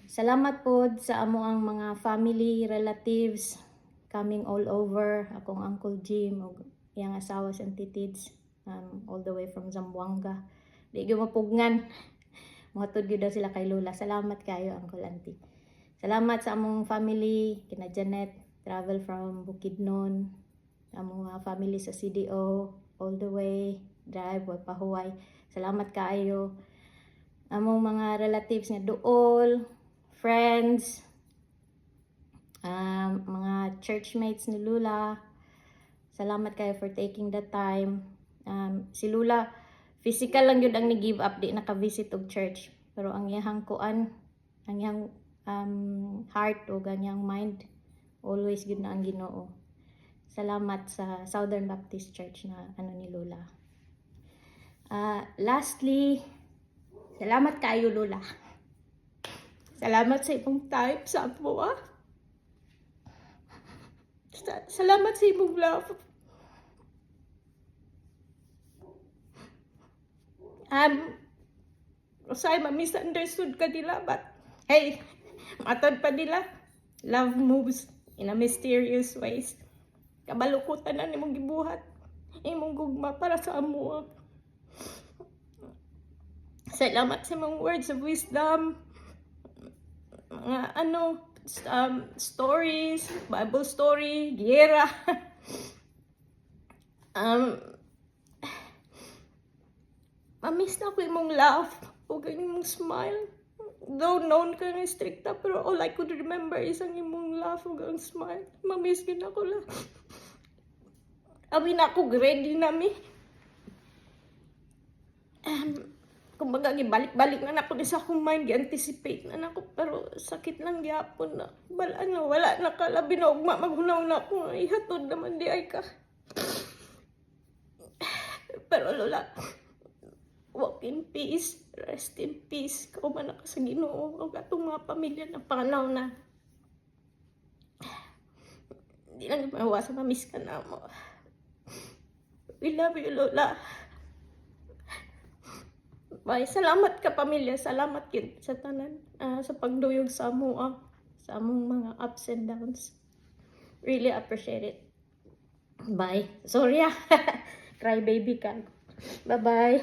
Salamat po sa amo ang mga family, relatives, coming all over. Akong Uncle Jim, o iyang asawa sa titids, all the way from Zamboanga. Di gyud mapugnan. Mahatod gyud daw sila kay Lola. Salamat kayo, Uncle Auntie. Salamat sa among family, kina Janet, travel from Bukidnon, among mga family sa CDO, all the way, drive, way pahuway. Salamat kayo. Among mga relatives nga duol, friends, mga churchmates ni Lula. Salamat kayo for taking the time. Si Lula, physical lang yun ang ni-give up, di naka-visit og church. Pero ang iyang kuan, ang iyang heart o ganyang mind, always yun na ang Ginoo. Salamat sa Southern Baptist Church na ni Lula. Lastly, salamat kayo Lula. Salamat sa imong time sa apo. Salamat sa imong love. Usay ma-misunderstood ka nila, but hey, matod pa nila. Love moves in a mysterious ways. Kabalukutan na nimong gibuhat. Imong gugma para sa amo. Salamat sa mga words of wisdom. Mga stories, Bible story, giyera. Mamiss na ko imong laugh o imong smile. Though known ka nga stricta, pero all I could remember is ang imong laugh o ang smile. Mamiss yun ako lang. Amin ako, ready na mi. Kumbaga, gibalik-balik na ako sa akong mind, gi-anticipate na ako, pero sakit lang gyapon na. Wala na ka, labi na ugma, maghunaw na ako, ihatod naman di ay ka. Pero Lola, walk in peace, rest in peace, kauman na ka sa Ginoo, o katong mga pamilya na panganaw na. Hindi lang maiwasan, mamiss ka na mo. We love you, Lola. Bye. Salamat ka pamilya, salamat kid sa tanan, sa pagduyog sa amo, sa among mga ups and downs. Really appreciate it. Bye. Sorry cry baby ka. Bye bye.